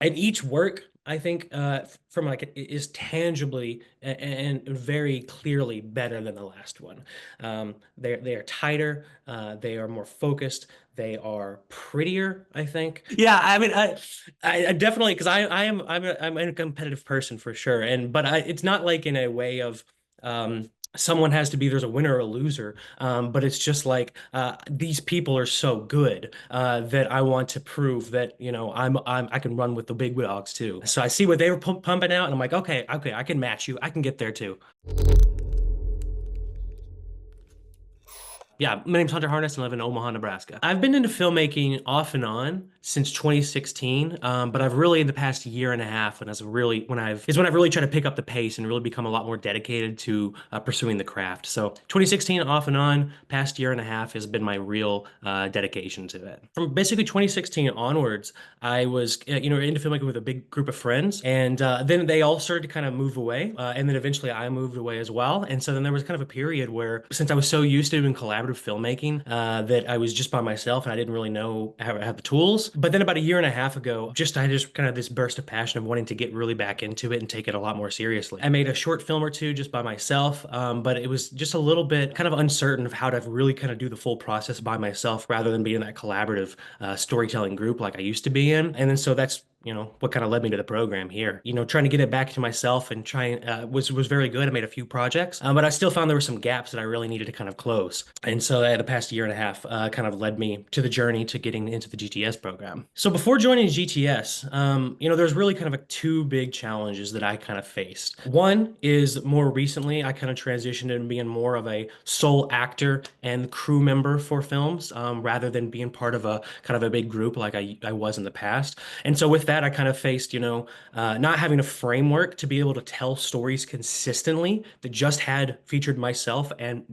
And each work, I think, from like is tangibly and very clearly better than the last one. They are tighter, they are more focused, they are prettier, I think. Yeah, I mean, I definitely, because I'm a competitive person for sure, and but it's not like in a way of someone has to be there's a winner or a loser, but it's just like these people are so good that I want to prove that I can run with the big dogs too. So I see what they were pumping out, and I'm like, okay, I can match you. I can get there too. Yeah, my name's Hunter Harness and I live in Omaha, Nebraska. I've been into filmmaking off and on since 2016, but I've really in the past year and a half when I've really tried to pick up the pace and really become a lot more dedicated to pursuing the craft. So 2016 off and on, past year and a half has been my real dedication to it. From basically 2016 onwards, I was into filmmaking with a big group of friends, and then they all started to kind of move away, and then eventually I moved away as well. And so then there was kind of a period where, since I was so used to doing collaborative filmmaking, that I was just by myself and I didn't really know how to have the tools. But then about a year and a half ago, I just kind of this burst of passion of wanting to get really back into it and take it a lot more seriously. I made a short film or two just by myself, but it was just a little bit kind of uncertain of how to really kind of do the full process by myself rather than be in that collaborative storytelling group like I used to be in. And then so that's what kind of led me to the program here. Trying to get it back to myself and trying was very good. I made a few projects, but I still found there were some gaps that I really needed to kind of close. And so the past year and a half kind of led me to the journey to getting into the GTS program. So before joining GTS, there's really kind of two big challenges that I kind of faced. One is more recently, I kind of transitioned into being more of a sole actor and crew member for films, rather than being part of a kind of a big group like I was in the past. And so with that, I kind of faced, not having a framework to be able to tell stories consistently that just had featured myself and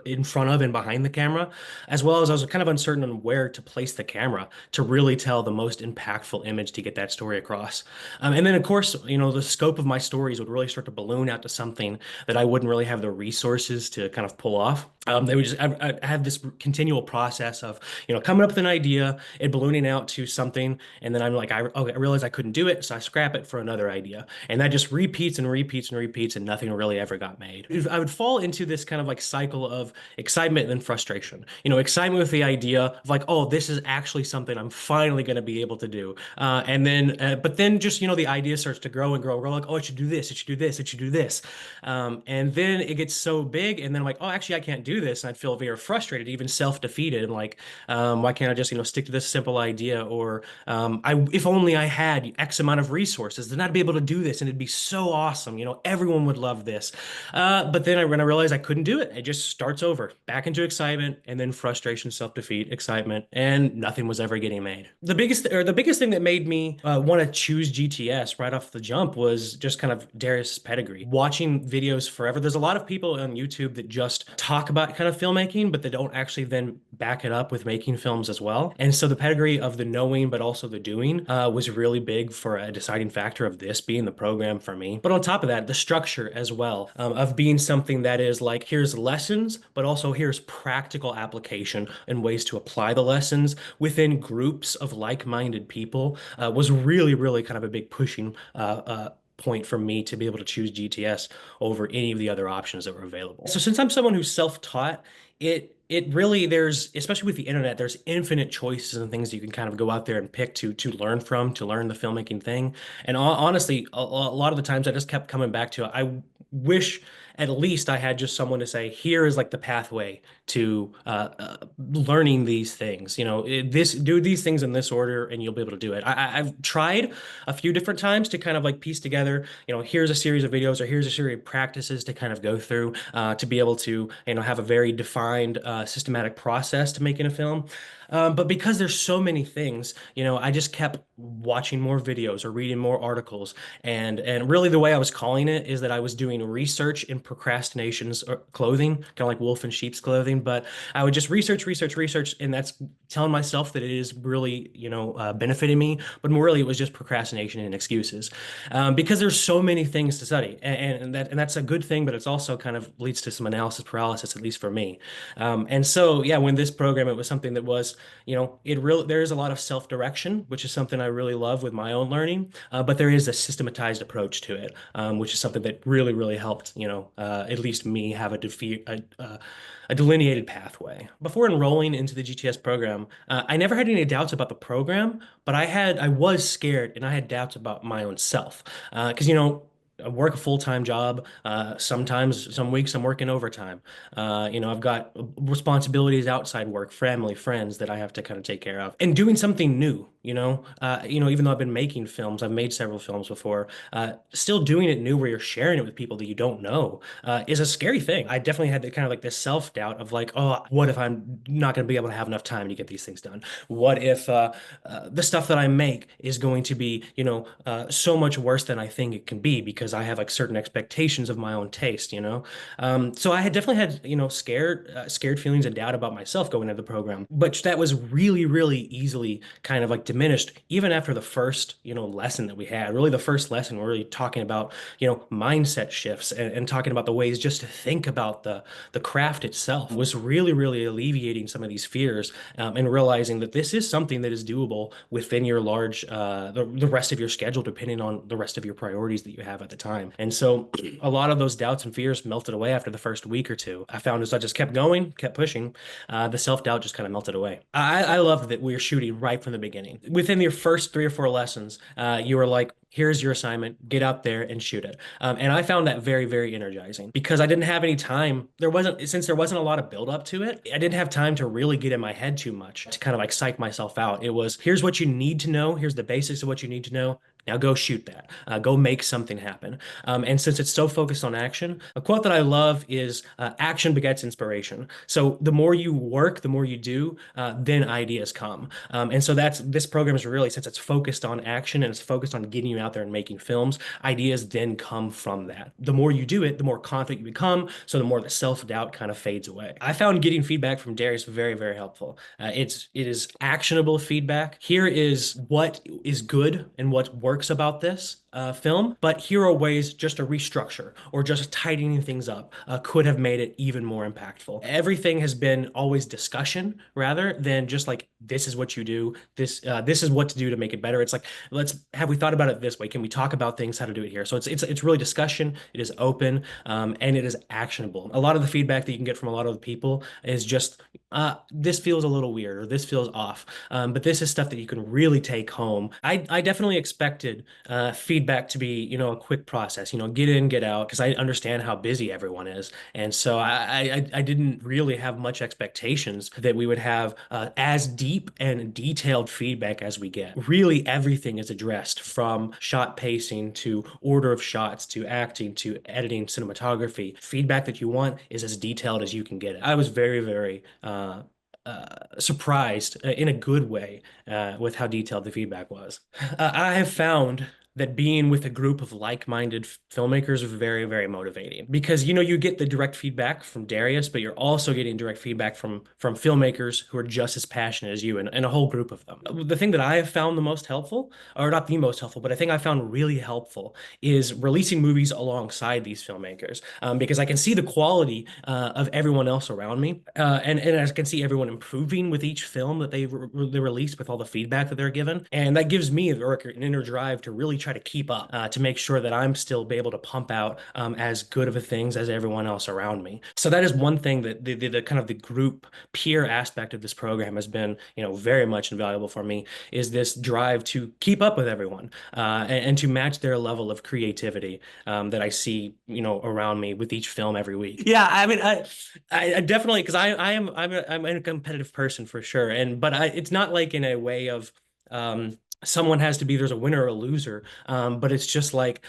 in front of and behind the camera, as well as I was kind of uncertain on where to place the camera to really tell the most impactful image to get that story across. And then, of course, the scope of my stories would really start to balloon out to something that I wouldn't really have the resources to kind of pull off. They would just I have this continual process of coming up with an idea, it ballooning out to something, and then I'm like, okay, I realized I couldn't do it, so I scrap it for another idea, and that just repeats and repeats and repeats, and nothing really ever got made. I would fall into this kind of like cycle of excitement and then frustration. Excitement with the idea of like, oh, this is actually something I'm finally going to be able to do, but then just the idea starts to grow and grow. We're like, oh, it should do this, it should do this, it should do this, and then it gets so big, and then I'm like, oh, actually, I can't do this, and I'd feel very frustrated, even self-defeated, and like, why can't I just stick to this simple idea? Or if only I had X amount of resources, then I'd be able to do this, and it'd be so awesome. Everyone would love this. But then when I realized I couldn't do it, it just starts over, back into excitement, and then frustration, self-defeat, excitement, and nothing was ever getting made. The biggest thing that made me want to choose GTS right off the jump was just kind of Darius's pedigree. Watching videos forever. There's a lot of people on YouTube that just talk about kind of filmmaking, but they don't actually then back it up with making films as well. And so the pedigree of the knowing, but also the doing, was really big for a deciding factor of this being the program for me. But on top of that, the structure as well, of being something that is like, here's lessons, but also here's practical application and ways to apply the lessons within groups of like-minded people, was really, really kind of a big pushing point for me to be able to choose GTS over any of the other options that were available. So since I'm someone who's self-taught, it really, there's, especially with the internet, there's infinite choices and things you can kind of go out there and pick to learn from, to learn the filmmaking thing. And honestly, a lot of the times I just kept coming back to it. I wish at least I had just someone to say, here is like the pathway to learning these things. Do these things in this order, and you'll be able to do it. I've tried a few different times to kind of like piece together, here's a series of videos or here's a series of practices to kind of go through, to be able to, have a very defined, systematic process to making a film. But because there's so many things, I just kept watching more videos or reading more articles. And really the way I was calling it is that I was doing research in procrastination's clothing, kind of like wolf in sheep's clothing. But I would just research, and that's telling myself that it is really, benefiting me. But more really, it was just procrastination and excuses, because there's so many things to study, and that's a good thing, but it's also kind of leads to some analysis paralysis, at least for me. And so, yeah, when this program, it was something that was, it really there is a lot of self-direction, which is something I really love with my own learning. But there is a systematized approach to it, which is something that really helped, at least me have a delineated pathway. Before enrolling into the GTS program, I never had any doubts about the program, but I was scared and I had doubts about my own self. Because, I work a full-time job. Sometimes, some weeks I'm working overtime. I've got responsibilities outside work, family, friends that I have to kind of take care of, and doing something new. Even though I've been making films, I've made several films before. Still doing it new, where you're sharing it with people that you don't know, is a scary thing. I definitely had kind of like this self-doubt of like, oh, what if I'm not going to be able to have enough time to get these things done? What if the stuff that I make is going to be, so much worse than I think it can be because I have like certain expectations of my own taste, So I had definitely had, scared feelings and doubt about myself going into the program, but that was really easily kind of like diminished even after the first, lesson that we had. Really, the first lesson, we're really talking about, mindset shifts, and talking about the ways just to think about the craft itself was really alleviating some of these fears, and realizing that this is something that is doable within your the rest of your schedule, depending on the rest of your priorities that you have at the time. And so a lot of those doubts and fears melted away after the first week or two. I found as I just kept going, kept pushing, the self-doubt just kind of melted away. I loved that we were shooting right from the beginning. Within your first 3 or 4 lessons, you were like, here's your assignment, get out there and shoot it. And I found that very energizing because I didn't have any time. Since there wasn't a lot of build up to it, I didn't have time to really get in my head too much to kind of like psych myself out. It was, here's what you need to know. Here's the basics of what you need to know. Now go shoot that. Go make something happen. And since it's so focused on action, a quote that I love is, action begets inspiration. So the more you work, the more you do, then ideas come. And so this program is really, since it's focused on action and it's focused on getting you out there and making films, ideas then come from that. The more you do it, the more confident you become. So the more the self-doubt kind of fades away. I found getting feedback from Darius very helpful. It is actionable feedback. Here is what is good and what works about this film, but here are ways just to restructure or just tightening things up could have made it even more impactful. Everything has been always discussion rather than just like, this is what you do. This is what to do to make it better. It's like, have we thought about it this way? Can we talk about things, how to do it here? So it's really discussion. It is open, and it is actionable. A lot of the feedback that you can get from a lot of the people is just, this feels a little weird or this feels off. But this is stuff that you can really take home. I definitely expected feedback to be, a quick process, get in, get out, because I understand how busy everyone is. And so I didn't really have much expectations that we would have as deep and detailed feedback as we get. Really, everything is addressed from shot pacing to order of shots to acting to editing, cinematography. Feedback that you want is as detailed as you can get it. I was very surprised in a good way with how detailed the feedback was. I have found that being with a group of like-minded filmmakers is very motivating because you get the direct feedback from Darius, but you're also getting direct feedback from filmmakers who are just as passionate as you, and a whole group of them. The thing that I have found the most helpful, or not the most helpful, but I think I found really helpful, is releasing movies alongside these filmmakers, because I can see the quality of everyone else around me, and I can see everyone improving with each film that they release with all the feedback that they're given, and that gives me an inner drive to really try to keep up, to make sure that I'm still be able to pump out as good of a things as everyone else around me. So that is one thing that the kind of the group peer aspect of this program has been, very much invaluable for me, is this drive to keep up with everyone, and to match their level of creativity that I see, around me with each film every week. Yeah, I mean, I definitely, because I'm a competitive person for sure, but it's not like in a way of someone has to be, there's a winner or a loser, but it's just like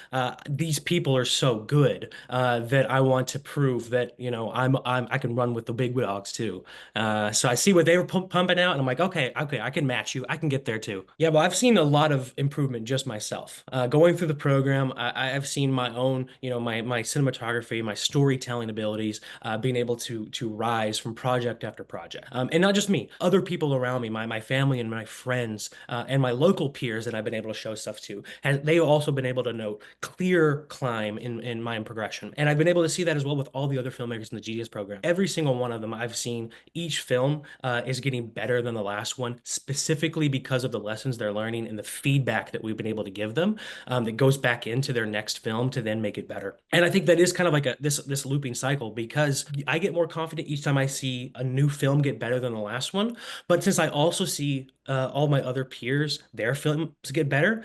these people are so good that I want to prove that I can run with the big dogs too. So I see what they were pumping out and I'm like, okay, I can match you, I can get there too. Yeah, well, I've seen a lot of improvement just myself going through the program. I've seen my own, my cinematography, my storytelling abilities being able to rise from project after project, and not just me, other people around me, my family and my friends and my local peers that I've been able to show stuff to, and they've also been able to note clear climb in my progression. And I've been able to see that as well with all the other filmmakers in the GDS program. Every single one of them, I've seen each film is getting better than the last one, specifically because of the lessons they're learning and the feedback that we've been able to give them that goes back into their next film to then make it better. And I think that is kind of like this looping cycle, because I get more confident each time I see a new film get better than the last one. But since I also see all my other peers, their films get better,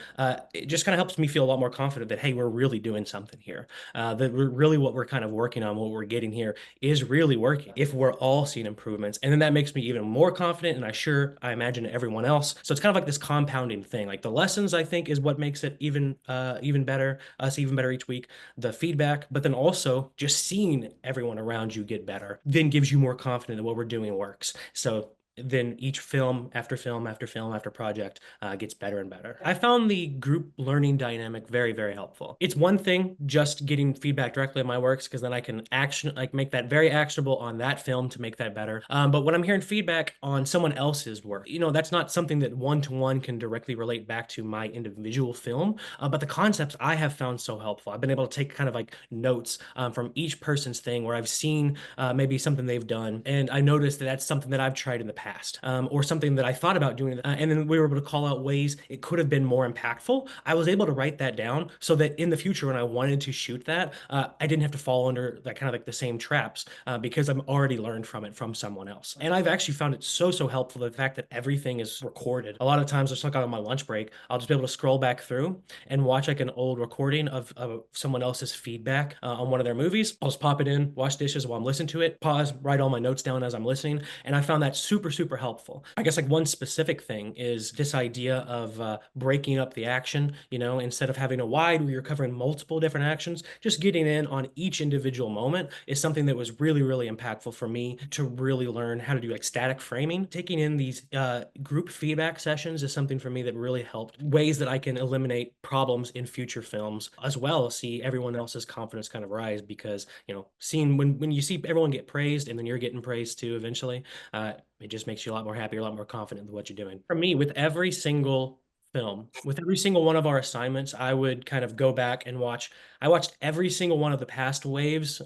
it just kind of helps me feel a lot more confident that, hey, we're really doing something here. That we're really what we're kind of working on, what we're getting here is really working if we're all seeing improvements. And then that makes me even more confident. And I imagine everyone else. So it's kind of like this compounding thing. Like the lessons, I think, is what makes it even better, us even better each week. The feedback, but then also just seeing everyone around you get better, then gives you more confidence that what we're doing works. So then each film after film after film after project gets better and better. I found the group learning dynamic very, very helpful. It's one thing just getting feedback directly on my works, because then I can make that very actionable on that film to make that better. But when I'm hearing feedback on someone else's work, that's not something that one-to-one can directly relate back to my individual film. But the concepts I have found so helpful. I've been able to take kind of like notes from each person's thing where I've seen maybe something they've done, and I noticed that that's something that I've tried in the past, or something that I thought about doing. And then we were able to call out ways it could have been more impactful. I was able to write that down so that in the future, when I wanted to shoot that, I didn't have to fall under that kind of like the same traps because I'm already learned from it from someone else. And I've actually found it so helpful, the fact that everything is recorded. A lot of times, just like on my lunch break, I'll just be able to scroll back through and watch like an old recording of someone else's feedback on one of their movies. I'll just pop it in, wash dishes while I'm listening to it, pause, write all my notes down as I'm listening. And I found that super helpful. I guess like one specific thing is this idea of breaking up the action, instead of having a wide where you're covering multiple different actions, just getting in on each individual moment is something that was really impactful for me to really learn how to do like static framing. Taking in these group feedback sessions is something for me that really helped ways that I can eliminate problems in future films, as well as see everyone else's confidence kind of rise, because seeing when you see everyone get praised and then you're getting praised too eventually, it just makes you a lot more happy, a lot more confident in what you're doing. For me, with every single film, with every single one of our assignments, I would kind of go back and watch. I watched every single one of the past waves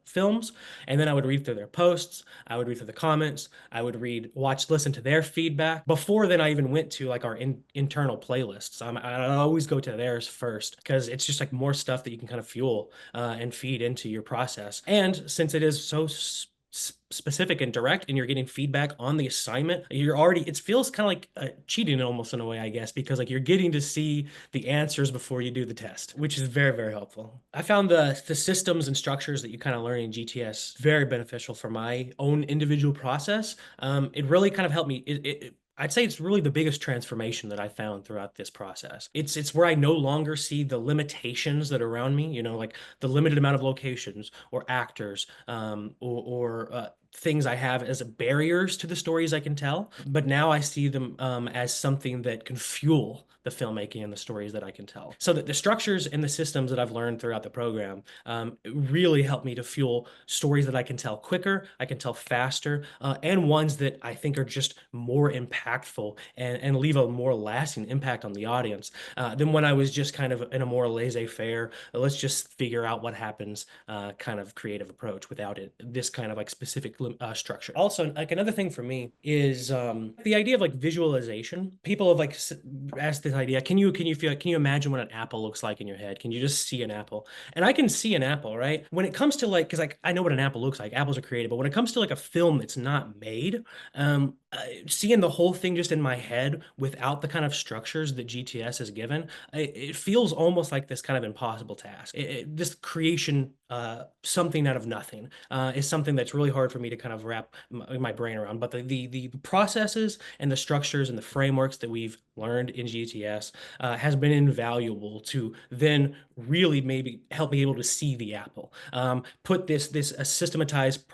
films, and then I would read through their posts. I would read through the comments. I would listen to their feedback. Before then, I even went to like our internal playlists. I always go to theirs first, because it's just like more stuff that you can kind of fuel and feed into your process. And since it is so specific and direct, and you're getting feedback on the assignment, it feels kind of like cheating almost in a way, I guess, because like you're getting to see the answers before you do the test, which is very helpful. I found the systems and structures that you kind of learn in GTS very beneficial for my own individual process. It really kind of helped me. I'd say it's really the biggest transformation that I found throughout this process. It's where I no longer see the limitations that are around me, like the limited amount of locations or actors, or things I have as barriers to the stories I can tell. But now I see them as something that can fuel the filmmaking and the stories that I can tell. So that the structures and the systems that I've learned throughout the program really help me to fuel stories that I can tell quicker, I can tell faster, and ones that I think are just more impactful and leave a more lasting impact on the audience than when I was just kind of in a more laissez-faire, let's just figure out what happens kind of creative approach without this kind of like specific structure. Also, like another thing for me is the idea of like visualization. People have like asked this idea, can you imagine what an apple looks like in your head? Can you just see an apple? And I can see an apple, right? When it comes to like, because like I know what an apple looks like, apples are created, but when it comes to like a film that's not made, seeing the whole thing just in my head without the kind of structures that GTS has given, it feels almost like this kind of impossible task. This creation, something out of nothing, is something that's really hard for me to kind of wrap my brain around. But the processes and the structures and the frameworks that we've learned in GTS has been invaluable to then really maybe help me able to see the apple. Put this a systematized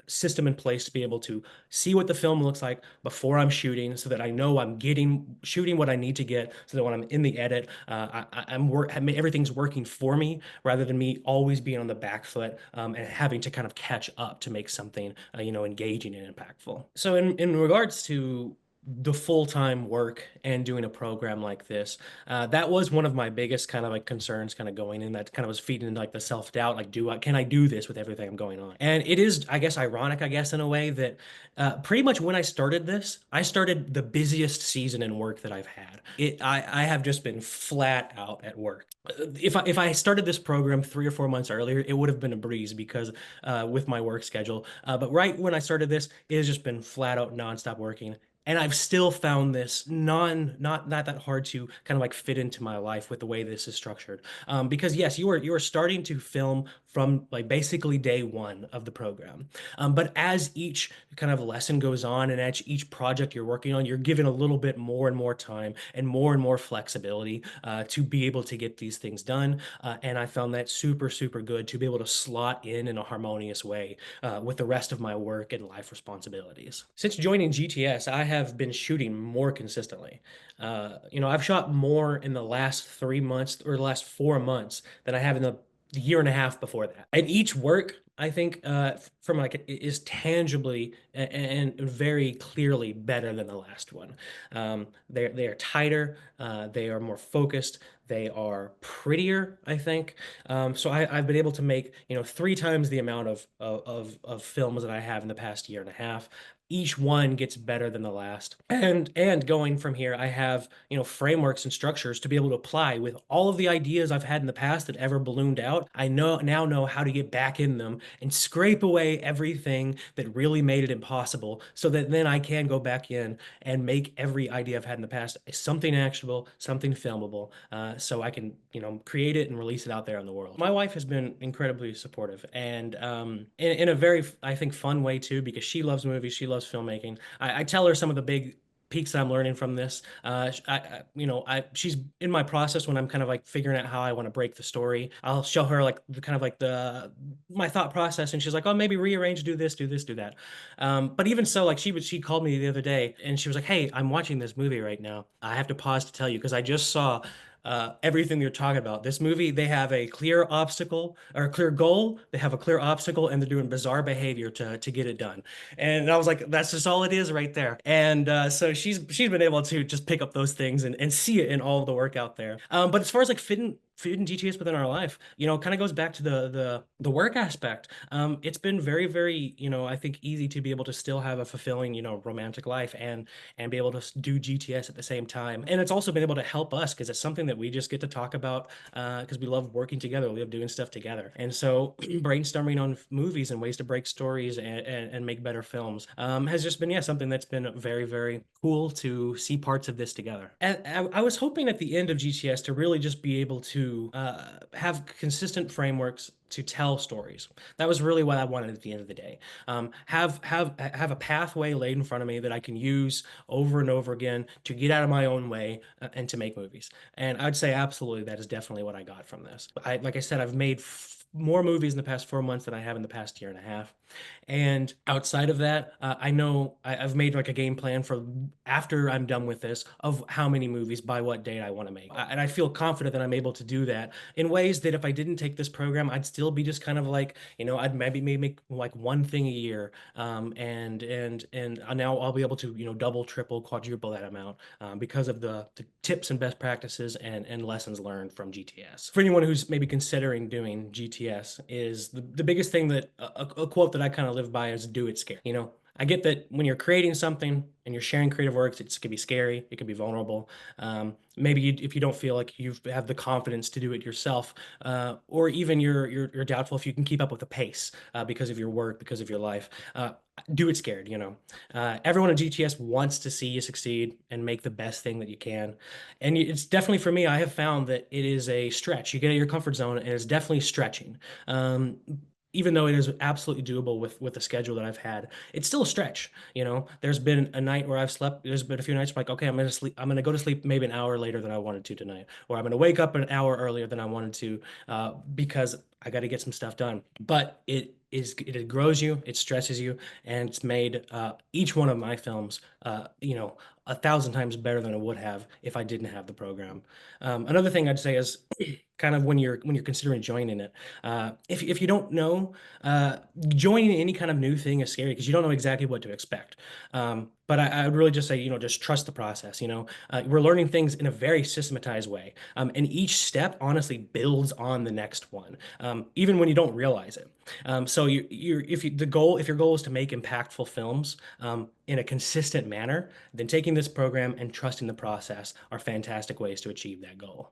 system in place to be able to see what the film looks like before I'm shooting, so that I know I'm getting shooting what I need to get, so that when I'm in the edit, everything's working for me rather than me always being on the back foot and having to kind of catch up to make something engaging and impactful. So in regards to the full-time work and doing a program like this, that was one of my biggest kind of like concerns kind of going in, that kind of was feeding into like the self-doubt, like can I do this with everything I'm going on? And it is, I guess, ironic, I guess, in a way that pretty much when I started this, I started the busiest season in work that I've had. I have just been flat out at work. If I started this program 3 or 4 months earlier, it would have been a breeze because with my work schedule. But right when I started this, it has just been flat out nonstop working. And I've still found this not that hard to kind of like fit into my life with the way this is structured. Because yes, you are starting to film from like basically day one of the program. But as each kind of lesson goes on and as each project you're working on, you're given a little bit more and more time and more flexibility to be able to get these things done. And I found that super, super good to be able to slot in a harmonious way with the rest of my work and life responsibilities. Since joining GTS, I have been shooting more consistently. I've shot more in the last 3 months or the last 4 months than I have in the year and a half before that. And each work, I think, from like is tangibly and very clearly better than the last one. They are tighter, they are more focused, they are prettier, I think. I've been able to make 3 times the amount of films that I have in the past year and a half. Each one gets better than the last. And going from here, I have, frameworks and structures to be able to apply with all of the ideas I've had in the past that ever ballooned out. I now know how to get back in them and scrape away everything that really made it impossible, so that then I can go back in and make every idea I've had in the past something actionable, something filmable, so I can, create it and release it out there in the world. My wife has been incredibly supportive and in a very, I think, fun way too, because she loves movies, she loves filmmaking. I tell her some of the big peaks that I'm learning from this. She's in my process when I'm kind of like figuring out how I want to break the story. I'll show her like the kind of like the my thought process, and she's like, "Oh, maybe rearrange, do this, do this, do that." But even so, like she called me the other day, and she was like, "Hey, I'm watching this movie right now. I have to pause to tell you because I just saw." Everything you're talking about. This movie, they have a clear obstacle or a clear goal. They have a clear obstacle, and they're doing bizarre behavior to get it done. And I was like, that's just all it is right there. And so she's been able to just pick up those things and see it in all of the work out there. But as far as like fitting GTS within our life, kind of goes back to the work aspect. It's been very, very, I think easy to be able to still have a fulfilling, romantic life and be able to do GTS at the same time. And it's also been able to help us because it's something that we just get to talk about because we love working together. We love doing stuff together. And so brainstorming on movies and ways to break stories and make better films has just been, yeah, something that's been very, very cool to see parts of this together. And I was hoping at the end of GTS to really just be able to have consistent frameworks to tell stories. That was really what I wanted at the end of the day. Have a pathway laid in front of me that I can use over and over again to get out of my own way and to make movies. And I'd say absolutely that is definitely what I got from this. Like I said, I've made more movies in the past 4 months than I have in the past year and a half. And outside of that, I know I've made like a game plan for after I'm done with this of how many movies by what date I want to make. And I feel confident that I'm able to do that in ways that if I didn't take this program, I'd still be just kind of like, I'd maybe make like one thing a year. And now I'll be able to, double, triple, quadruple that amount because of the tips and best practices and lessons learned from GTS. For anyone who's maybe considering doing GTS, is the biggest thing that a quote that I kind of live by is do it scared. I get that when you're creating something and you're sharing creative works, it can be scary, it can be vulnerable. Maybe if you don't feel like you have the confidence to do it yourself, or even you're doubtful if you can keep up with the pace because of your work, because of your life. Do it scared. Everyone at GTS wants to see you succeed and make the best thing that you can. And it's definitely for me, I have found that it is a stretch. You get out of your comfort zone and it's definitely stretching. even though it is absolutely doable with the schedule that I've had, it's still a stretch. You know, there's been a night where I've slept, there's been a few nights I'm like, okay, I'm gonna go to sleep maybe an hour later than I wanted to tonight, or I'm gonna wake up an hour earlier than I wanted to, because I got to get some stuff done. But it grows you, it stresses you, and it's made each one of my films, 1,000 times better than it would have if I didn't have the program. Another thing I'd say is kind of when you're considering joining it, if you don't know, joining any kind of new thing is scary because you don't know exactly what to expect. But I would really just say, just trust the process. We're learning things in a very systematized way, and each step honestly builds on the next one, even when you don't realize it. So if your goal is to make impactful films, in a consistent manner, then taking this program and trusting the process are fantastic ways to achieve that goal.